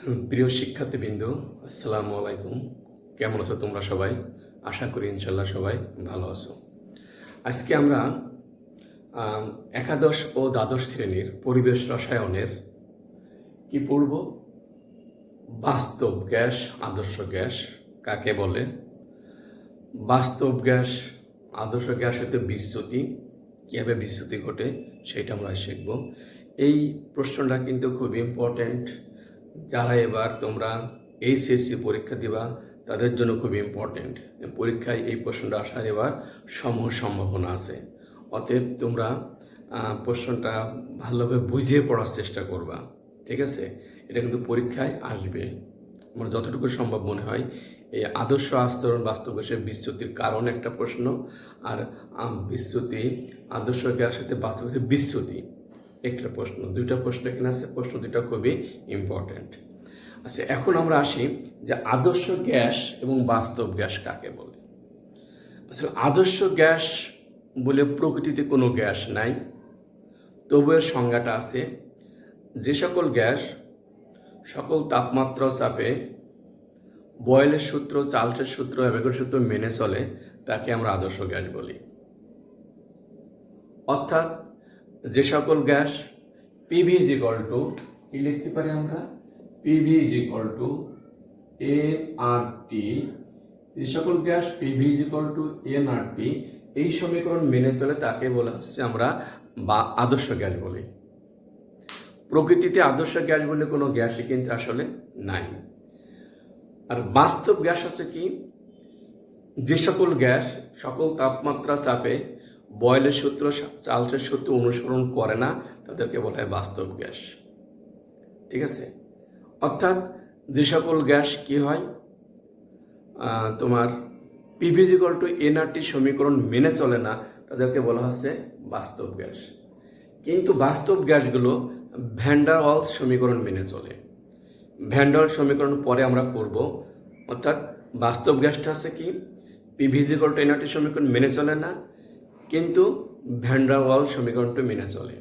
প্রিয় শিক্ষার্থীবৃন্দ, আসসালামু আলাইকুম। কেমন আছো তোমরা সবাই? আশা করি ইনশাল্লাহ সবাই ভালো আছো। আজকে আমরা একাদশ ও দ্বাদশ শ্রেণীর পরিবেশ রসায়নের কি পড়ব? বাস্তব গ্যাস, আদর্শ গ্যাস কাকে বলে? বাস্তব গ্যাস, আদর্শ গ্যাস হতে বিচ্যুতি, কীভাবে বিচ্যুতি ঘটে সেটা আমরা শিখব। এই প্রশ্নটা কিন্তু খুব ইম্পর্ট্যান্ট। যারা এবার তোমরা এইচএসসি পরীক্ষা দিবা তাদের জন্য খুব ইম্পর্ট্যান্ট। পরীক্ষায় এই প্রশ্নটা আসার এবার সমূহ সম্ভাবনা আছে। অতএব তোমরা প্রশ্নটা ভালোভাবে বুঝিয়ে পড়ার চেষ্টা করবা, ঠিক আছে? এটা কিন্তু পরীক্ষায় আসবে। আমার যতটুকু সম্ভব মনে হয় এই আদর্শ আচরণ বাস্তব গ্যাসের বিচ্যুতির কারণ একটা প্রশ্ন, আর বিচ্যুতি আদর্শ গ্যাস সাথে বাস্তব গ্যাসের বিচ্যুতি একটা প্রশ্ন। দুইটা প্রশ্ন এখানে আছে, প্রশ্ন দুইটা খুবই ইম্পর্ট্যান্ট। আচ্ছা, এখন আমরা আসি যে আদর্শ গ্যাস এবং বাস্তব গ্যাস কাকে বলে। আসলে আদর্শ গ্যাস বলে প্রকৃতিতে কোনো গ্যাস নাই, তবু এর সংজ্ঞাটা আছে। যে সকল গ্যাস সকল তাপমাত্রা চাপে বয়েলের সূত্র, চার্লসের সূত্র, অ্যাভোগাড্রোর সূত্র মেনে চলে তাকে আমরা আদর্শ গ্যাস বলি। অর্থাৎ যে সকল gas PV is equal two, কি লিখতে পারি আমরা? PV is equal two nRT. যে সকল gas PV is equal two nRT এই সমীকরণ মেনে চলে তাকে বলা হচ্ছে আমরা আদর্শ গ্যাস বলি। প্রকৃতিতে আদর্শ গ্যাস বলে কোনো গ্যাসই কিন্তু আসলে নাই। আর বাস্তব গ্যাস আছে কি? যে সকল গ্যাস সকল তাপমাত্রা চাপে বয়েলের সূত্র, চার্লসের সূত্র অনুসরণ করে না তাদেরকে বলা হয় বাস্তব গ্যাস, ঠিক আছে? অর্থাৎ যে সকল গ্যাস কি হয়, তোমার PV is equal two nRT সমীকরণ মেনে চলে না তাদেরকে বলা হচ্ছে বাস্তব গ্যাস। কিন্তু বাস্তব গ্যাসগুলো ভ্যান ডার ওয়ালস সমীকরণ মেনে চলে। ভ্যান ডার ওয়ালস সমীকরণ পরে আমরা করব। অর্থাৎ বাস্তব গ্যাসটা আছে কি? PV is equal two nRT সমীকরণ মেনে চলে না, কিন্তু ভ্যান ডার ওয়ালস সমীকরণটা মেনে চলে।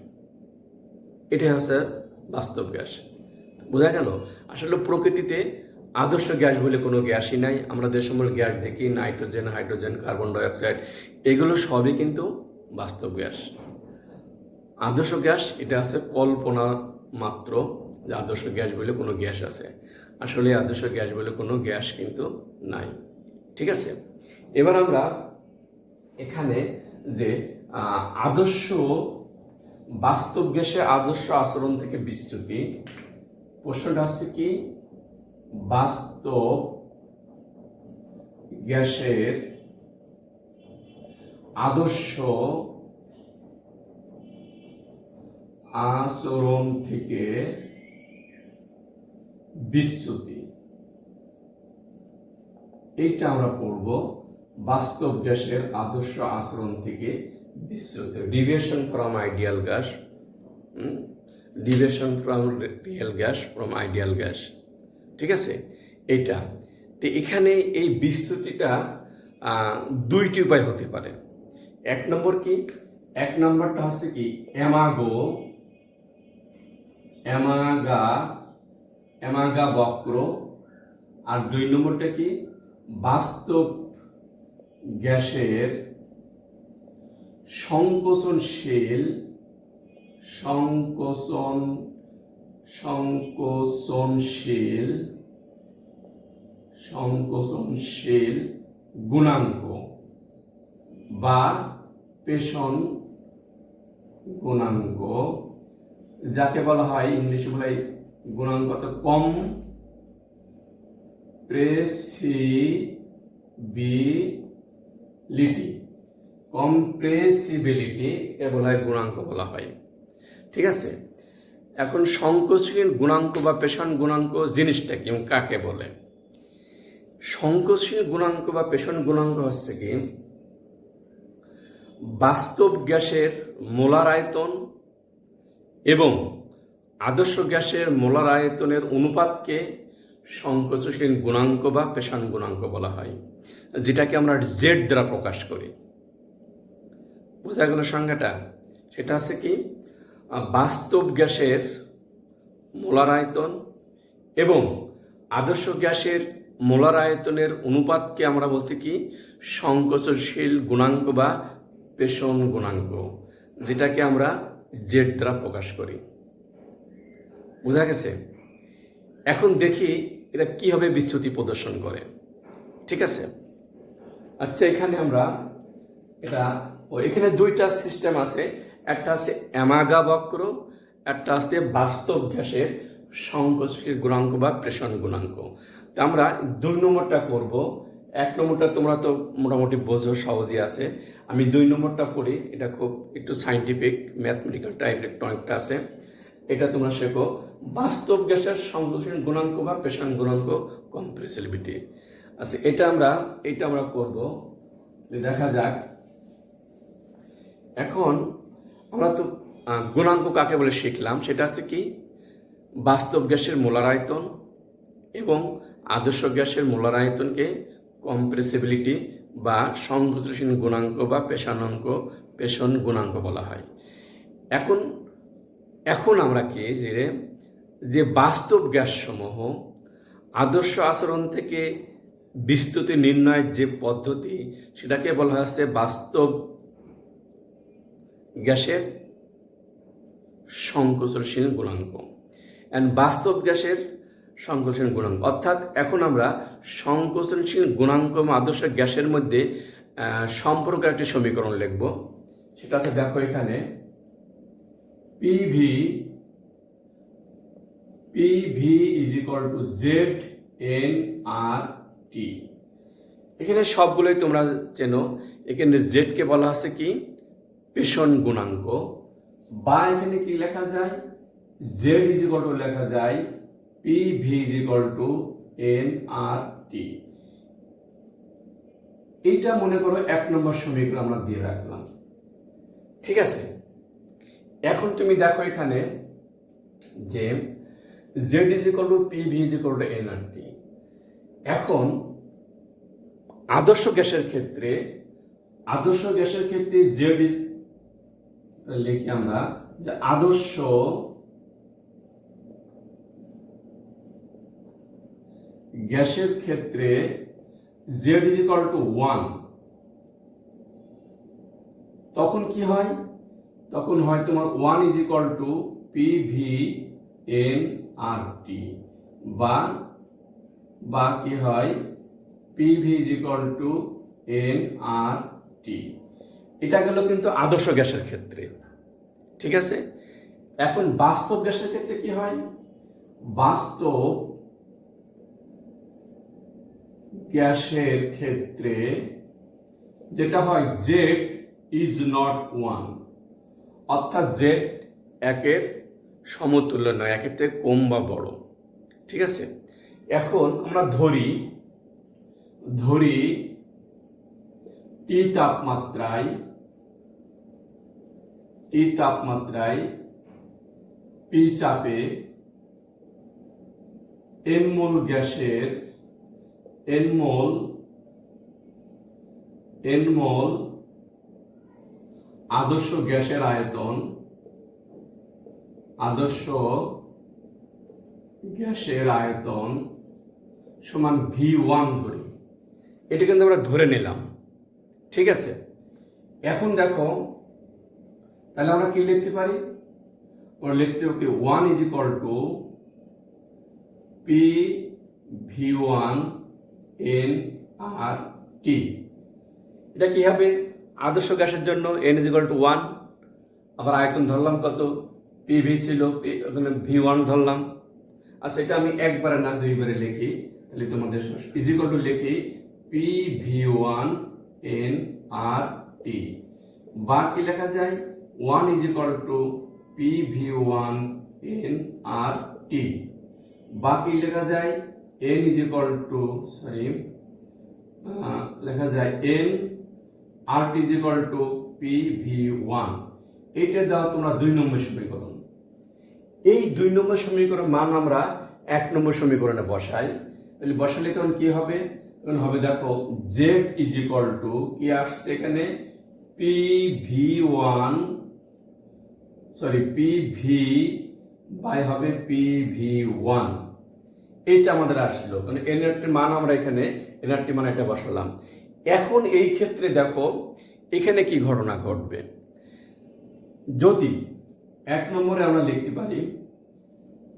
এটাই হচ্ছে বাস্তব গ্যাস। বোঝা গেল? আসলে প্রকৃতিতে আদর্শ গ্যাস বলে কোনো গ্যাসই নাই। আমরা যে সময় গ্যাস দেখি, নাইট্রোজেন, হাইড্রোজেন, কার্বন ডাইঅক্সাইড, এগুলো সবই কিন্তু বাস্তব গ্যাস। আদর্শ গ্যাস এটা আছে কল্পনা মাত্র যে আদর্শ গ্যাস বলে কোনো গ্যাস আছে। আসলে আদর্শ গ্যাস বলে কোনো গ্যাস কিন্তু নাই, ঠিক আছে? এবার আমরা এখানে যে আদর্শ বাস্তব গ্যাসে আদর্শ আচরণ থেকে বিচ্যুতি, প্রশ্নটা হচ্ছে কি? বাস্তব গ্যাসের আদর্শ আচরণ থেকে বিচ্যুতি, এইটা আমরা পড়ব। বাস্তব গ্যাসের আদর্শ আচরণ থেকে বিচ্যুতি, deviation from ideal gas, deviation from real gas, from ideal gas, ঠিক আছে? এইটা তো এখানে এই বিচ্যুতিটা দুইটি উপায় হতে পারে। এক নম্বর কি? এক নম্বরটা হচ্ছে কি অ্যামাগা বক্র। আর দুই নম্বরটা কি? বাস্তব গ্যাসের সংকোচনশীল গুণাঙ্ক বা পেষণ গুণাঙ্ক, যাকে বলা হয় ইংলিশে বলা হয় গুণাঙ্ক কম্প্রেসিবিলিটি এ বলা হয় গুণাঙ্ক বলা হয়, ঠিক আছে? এখন সংকোচনশীল গুণাঙ্ক বা পেষণ গুণাঙ্ক জিনিসটা কি এবং কাকে বলে? সংকোচনশীল গুণাঙ্ক বা পেষণ গুণাঙ্ক হচ্ছে কি? বাস্তব গ্যাসের মোলার আয়তন এবং আদর্শ গ্যাসের মোলার আয়তনের অনুপাতকে সংকোচনশীল গুণাঙ্ক বা পেষণ গুণাঙ্ক বলা হয়, যেটাকে আমরা জেড দ্বারা প্রকাশ করি। বোঝা গেল সংজ্ঞাটা? সেটা হচ্ছে কি? বাস্তব গ্যাসের মোলার আয়তন এবং আদর্শ গ্যাসের মোলার আয়তনের অনুপাতকে আমরা বলছি কি সংকোচনশীল গুণাঙ্ক বা পেষণ গুণাঙ্ক, যেটাকে আমরা জেড দ্বারা প্রকাশ করি। বোঝা গেছে? এখন দেখি এটা কিভাবে বিচ্যুতি প্রদর্শন করে। ঠিক আছে, আচ্ছা এখানে আমরা এখানে দুইটা সিস্টেম আছে, একটা আছে অ্যামাগা বক্র, একটা আছে বাস্তব গ্যাসের সংকোচনশীল গুণাঙ্ক বা প্রেষণ গুণাঙ্ক। তা আমরা 2 নম্বরটা করব। 1 নম্বরটা তোমরা তো মোটামুটি বোঝো, সহজই আছে। আমি 2 নম্বরটা পড়ি, এটা খুব একটু সাইন্টিফিক ম্যাথমেটিক্যাল টাইপ একটু অনেকটা আছে, এটা তোমরা শেখো। বাস্তব গ্যাসের সংকোচনশীল গুণাঙ্ক বা প্রেষণ গুণাঙ্ক কম্প্রেসিবিলিটি। আচ্ছা এটা আমরা করব, দেখা যাক। এখন আমরা তো গুণাঙ্ক কাকে বলে শিখলাম, সেটা হচ্ছে কি বাস্তব গ্যাসের মোলার আয়তন এবং আদর্শ গ্যাসের মোলার আয়তনকে কম্প্রেসিবিলিটি বা সংকোচনশীল গুণাঙ্ক বা পেষণ গুণাঙ্ক বলা হয়। এখন আমরা কি যে বাস্তব গ্যাস সমূহ আদর্শ আচরণ থেকে বিস্তৃতি নির্ণয়ের যে পদ্ধতি, সেটাকে বলা হচ্ছে বাস্তব গ্যাসের সংকোচনশীল গুণাঙ্ক। বাস্তব গ্যাসের সংকোচনশীল গুণাঙ্ক, অর্থাৎ এখন আমরা সংকোচনশীল গুণাঙ্ক এবং আদর্শ গ্যাসের মধ্যে সম্পর্কের একটি সমীকরণ লিখব। সেটা আছে, দেখো এখানে PV is equal to Z N R T. এখানে সবগুলোই তোমরা চেনো। এখানে জেড কে বলা হচ্ছে কি পেষণ গুণাঙ্ক, বা এখানে কি লেখা যায় জেড ইজ ইকুয়াল টু লেখা যায় PV is equal to N R T. এইটা মনে করো 1 নম্বর সমীকরণ আমরা দিয়ে রাখলাম। ঠিক আছে, এখন তুমি দেখো এখানে যে Z is equal to PV is equal to N R T. এখন আদর্শ গ্যাসের ক্ষেত্রে জেড লিখি আমরা যে আদর্শ গ্যাসের ক্ষেত্রে জেড ইজ ইকুয়াল টু 1, তখন কি হয়? তখন হয় তোমার 1 is equal to PV N R T, বা কি হয় PV is equal to N R T. এটা গেল কিন্তু আদর্শ গ্যাসের ক্ষেত্রে। ঠিক আছে, এখন বাস্তব গ্যাসের ক্ষেত্রে কি হয়? বাস্তব গ্যাসের ক্ষেত্রে যেটা হয় জেড ইজ নট 1, অর্থাৎ জেড 1-এর সমতুল্য নয়, 1-এর থেকে কম বা বড়। ঠিক আছে, এখন আমরা ধরি টি তাপমাত্রায় পি চাপে এন মোল গ্যাসের আদর্শ গ্যাসের আয়তন সমান V1 ধরি। এটা কিন্তু আমরা ধরে নিলাম। ঠিক আছে, এখন দেখো তাহলে আমরা কি লিখতে পারি? আমরা লিখতে পারি 1 is equal to P V1 N R T. এটা কি হবে? আদর্শ গ্যাসের জন্য n ইজ ইকুয়াল টু 1, আবার আয়তন ধরলাম কত পিভি ছিল, ওখানে V1 ধরলাম। আচ্ছা এটা আমি একবারে না 2বারে লিখি, তাহলে তোমাদের ইজ ইকুয়াল টু লিখি P V1 N R T, বা কি লেখা যায় 1 is equal to P V1 N R T, বা কি লেখা যায় n ইজ ইকুয়াল টু লেখা যায় n R T is equal to P V1। এইটা দাও তোমরা 2 নম্বর সমীকরণ। এই 2 নম্বর সমীকরণ মান আমরা 1 নম্বর সমীকরণে বসাই। তাহলে বসালে তখন কি হবে? তখন হবে দেখো z ইজ ইকুয়াল টু কি আসছে এখানে পিভি বাই হবে PV1। এইটা আমাদের আসলো, মানে এনআরটির মান আমরা এখানে এনআরটি মান এটা বসালাম। এখন এই ক্ষেত্রে দেখো এখানে কি ঘটনা ঘটবে। যদি 1 নম্বরে আমরা লিখতে পারি,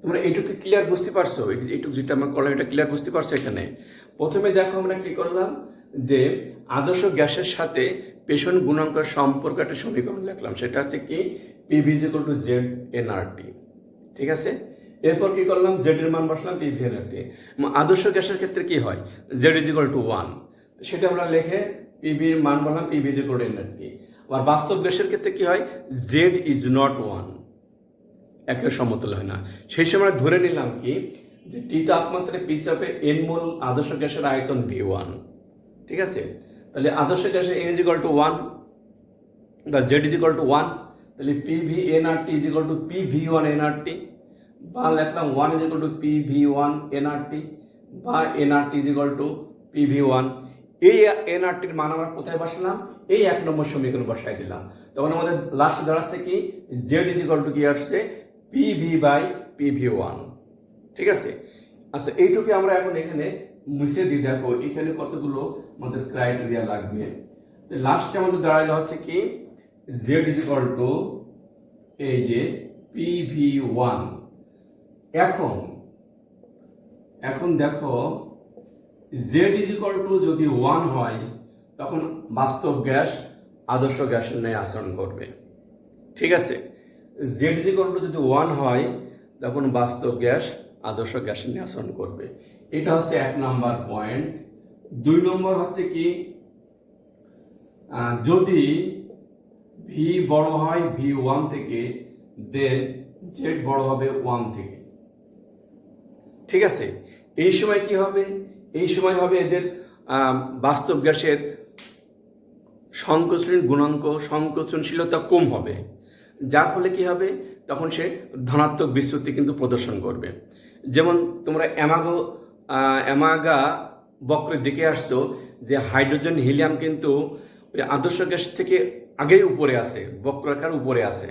তোমরা এইটুকু ক্লিয়ার বুঝতে পারছো? এইটুকু যেটা আমরা করলাম এটা ক্লিয়ার বুঝতে পারছো? এখানে প্রথমে দেখো আমরা কি করলাম, যে আদর্শ গ্যাসের সাথে পেষণ গুণাঙ্কের সম্পর্ক একটা সমীকরণ লিখলাম, সেটা হচ্ছে কি PV equal to Z nRT. ঠিক আছে, এরপর কি করলাম, জেড এর মান বসালাম পিভি এনআরটি। আদর্শ গ্যাসের ক্ষেত্রে কি হয়, জেড ইকুয়াল টু 1, সেটা আমরা লিখে পিভির মান বললাম পিভি ইকুয়াল টু এনআরটি। আর বাস্তব গ্যাসের ক্ষেত্রে কি হয়, জেড ইজ নট 1, একের সমতুল্য হয় না। সেই সময় আমরা ধরে নিলাম কি, যে টি তাপমাত্রায় পি চাপে এন মোল আদর্শ গ্যাসের আয়তন V1। ঠিক আছে, তাহলে আদর্শ গ্যাসের এন ইজ ইকুয়াল টু 1 বা জেড ইজ ইকুয়াল টু 1, তাহলে PV NRT is equal to PV one NRT, বা লিখলাম 1 is equal to PV one NRT, বা NRT is equal to PV one. এই এনআরটির মান আমরা কোথায় বসালাম, এই 1 নম্বর সমীকরণ বসাই দিলাম। তখন আমাদের লাস্ট দাঁড়াচ্ছে কি, জেড ইজ ইকুয়াল টু কি আসছে, পিভি বাই পিভি1। ঠিক আছে, আচ্ছা এইটুকু আমরা এখন এখানে মুছে দিই। দেখো এখানে কতগুলো আমাদের ক্রাইটেরিয়া লাগবে। লাস্টে আমাদের দাঁড়াইলো হচ্ছে কি, জেড ইজ ইকুয়াল টু এই যে পিভি1। এখন দেখো জেড ইজ ইকুয়াল টু যদি 1 হয়, তখন বাস্তব গ্যাস আদর্শ গ্যাসের ন্যায় আচরণ করবে। ঠিক আছে, জেড ইজ ইকুয়াল টু যদি 1 হয়, তখন বাস্তব গ্যাস আদর্শ গ্যাসের ন্যায় আচরণ করবে। এটা হচ্ছে 1 নাম্বার পয়েন্ট। 2 নম্বর হচ্ছে কি, যদি ভি বড় হয় V1 থেকে, দেন জেড বড় হবে 1 থেকে। ঠিক আছে, এই সময় কি হবে, এই সময় হবে এদের বাস্তব গ্যাসের সংকোচন গুণাঙ্ক, সংকোচনশীলতা কম হবে, যার ফলে কি হবে, তখন সে ধনাত্মক বিচ্যুতি কিন্তু প্রদর্শন করবে। যেমন তোমরা অ্যামাগা বক্রের দিকে আসছো, যে হাইড্রোজেন হিলিয়াম কিন্তু ওই আদর্শ গ্যাস থেকে আগেই উপরে আছে, বক্রাকার উপরে আছে,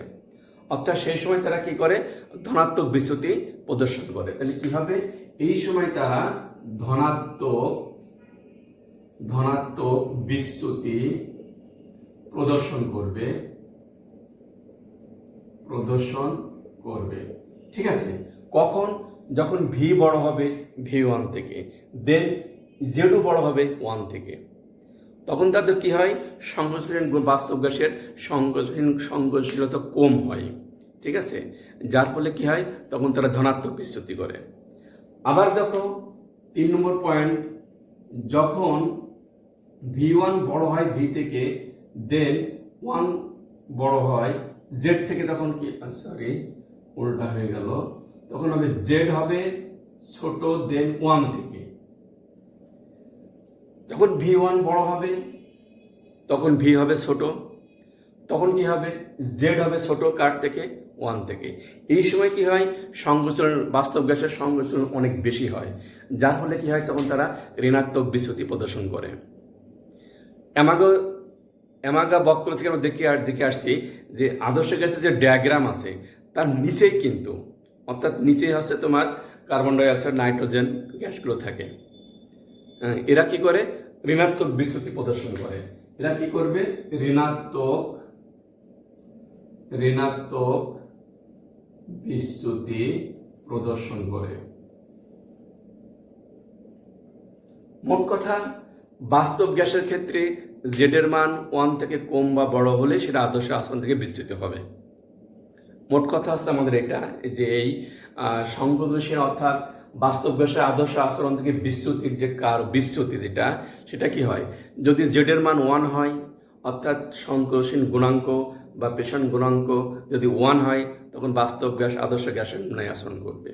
অর্থাৎ সেই সময় তারা কি করে, ধনাত্মক বিচ্যুতি প্রদর্শন করে। তাহলে কি হবে, এই সময় তারা ধনাত্মক বিচ্যুতি প্রদর্শন করবে। ঠিক আছে, কখন, যখন ভি বড় হবে V1 থেকে, দেন জেডও বড় হবে 1 থেকে, তখন তাদের কি হয়, সংকোচন বাস্তব গ্যাসের সংকোচনশীলতা কম হয়। ঠিক আছে, যার ফলে কি হয়, তখন তারা ধনাত্মক বিচ্যুতি করে। আবার দেখো 3 নম্বর পয়েন্ট, যখন V1 বড় হয় V থেকে, দেন 1 বড় হয় জেড থেকে, তখন কি, সরি উল্টা হয়ে গেল, তখন হবে জেড হবে ছোট, দেন 1 থেকে। যখন V1 বড় হবে, তখন ভি হবে ছোট, তখন কি হবে, জেড হবে ছোট কার থেকে, 1 থেকে। এই সময় কি হয়, সংকোচন বাস্তব গ্যাসের সংকোচন অনেক বেশি হয়, যার ফলে কি হয়, তখন তারা ঋণাত্মক বিচ্যুতি প্রদর্শন করে। অ্যামাগা বক্র থেকে আমরা দেখে আসছি যে আদর্শ গ্যাসের যে ডায়াগ্রাম আছে, তার নিচেই কিন্তু, অর্থাৎ নিচেই হচ্ছে তোমার কার্বন ডাইঅক্সাইড, নাইট্রোজেন গ্যাসগুলো থাকে। এরা কি করে, ঋণাত্মক বিচ্যুতি প্রদর্শন করে। এরা কি করবে, ঋণাত্মক বিচ্যুতি প্রদর্শন করে। মোট কথা, বাস্তব গ্যাসের ক্ষেত্রে জেড এর মান 1 থেকে কম বা বড় হলে সেটা আদর্শ আচরণ থেকে বিচ্যুত হবে। মোট কথা হচ্ছে আমাদের এটা, যে এই সংকোচনশীল অর্থাৎ বাস্তব গ্যাসের আদর্শ আচরণ থেকে বিচ্যুতির যে বিচ্যুতি যেটা, সেটা কি হয়, যদি জেড এর মান 1 হয়, অর্থাৎ সংকোচনশীল গুণাঙ্ক বা পেষণ গুণাঙ্ক যদি 1 হয়, তখন বাস্তব গ্যাস আদর্শ গ্যাসের ন্যায় আচরণ করবে।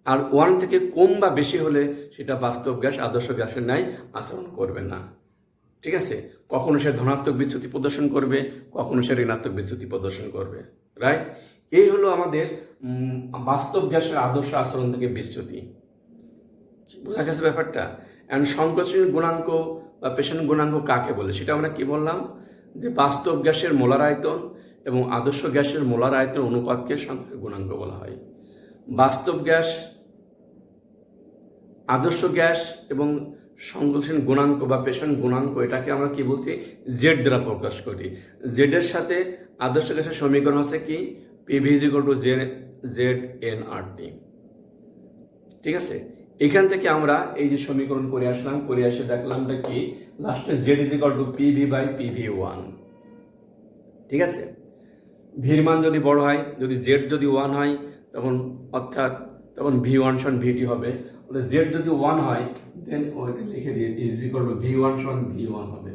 আর 1 থেকে কম বা বেশি হলে সেটা বাস্তব গ্যাস আদর্শ গ্যাসের ন্যায় আচরণ করবে না। ঠিক আছে, কখনো সে ধনাত্মক বিচ্যুতি প্রদর্শন করবে, কখনো সে ঋণাত্মক বিচ্যুতি প্রদর্শন করবে। রাইট, এই হলো আমাদের বাস্তব গ্যাসের আদর্শ আচরণ থেকে বিচ্যুতি। বোঝা গেছে ব্যাপারটা? এখন সংকোচনীয় গুণাঙ্ক বা পেষণ গুণাঙ্ক কাকে বলে, সেটা আমরা কি বললাম, যে বাস্তব গ্যাসের মোলার আয়তন এবং আদর্শ গ্যাসের মোলার আয়তন অনুপাতকে সংকোচন গুণাঙ্ক বলা হয়। বাস্তব গ্যাস আদর্শ গ্যাস এবং সংশ্লেষণ গুণাঙ্ক বা পেশন গুণাঙ্ক এটাকে আমরা কি বলছি, জেড দ্বারা প্রকাশ করি। জেড এর সাথে আদর্শ গ্যাসের সমীকরণ হচ্ছে কি, PV is equal to Z N R T. ঠিক আছে, এখান থেকে আমরা এই যে সমীকরণ করে আসলাম, করে এসে দেখলাম কি লাস্টে Z is equal to PV by PV one. ঠিক আছে, ভির মান যদি বড় হয়, যদি জেড যদি ওয়ান হয় তখন অর্থাৎ তখন ভি ওয়ান সমান ভিটি হবে। জেড যদি ওয়ান হয় দেন ওইটা লিখে দিয়ে is equal two V one সমান ভি ওয়ান হবে।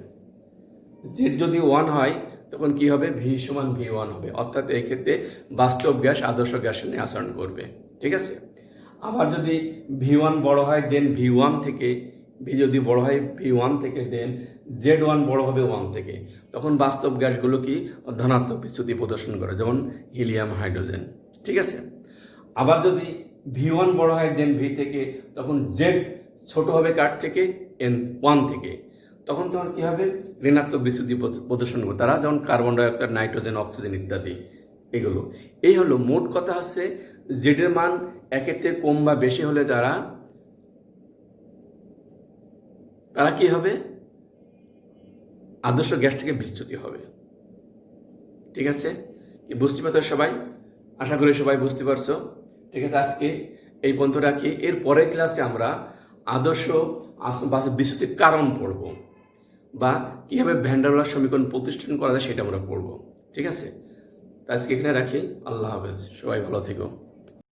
জেড যদি ওয়ান হয় তখন কি হবে, ভি সমান ভি ওয়ান হবে। অর্থাৎ এই ক্ষেত্রে বাস্তব গ্যাস আদর্শ গ্যাসের নিয়ে আচরণ করবে। ঠিক আছে, আবার যদি ভি ওয়ান বড় হয় দেন ভি ওয়ান থেকে, ভি যদি বড় হয় ভি ওয়ান থেকে দেন জেড ওয়ান বড় হবে ওয়ান থেকে, তখন বাস্তব গ্যাসগুলো কি ধনাত্মক বিচ্যুতি প্রদর্শন করে, যেমন হিলিয়াম, হাইড্রোজেন। ঠিক আছে, আবার যদি ভি ওয়ান বড় হয় দেন ভি থেকে, তখন জেড ছোট হবে কার থেকে, এন ওয়ান থেকে, তখন কি হবে, ঋণাত্মক বিচ্যুতি প্রদর্শন করবে তারা, যেমন কার্বন ডাইঅক্সাইড, নাইট্রোজেন, অক্সিজেন ইত্যাদি। এগুলো এই হলো মোট কথা হচ্ছে জেডের মান একের থেকে কম বা বেশি হলে তারা কি হবে, আদর্শ গ্যাস থেকে বিচ্যুতি হবে। ঠিক আছে, কি বুঝতে পারছো সবাই? আশা করি সবাই বুঝতে পারছো। ঠিক আছে, আজকে এই পর্যন্ত রাখি। এর পরের ক্লাসে আমরা আদর্শ বিচ্যুতির কারণ পড়ব, বা কিভাবে ভ্যান ডার ওয়ালস সমীকরণ প্রতিষ্ঠান করা যায় সেটা আমরা পড়ব। ঠিক আছে, আজকে এখানে রাখি। আল্লাহ হাফেজ, সবাই ভালো থেকো।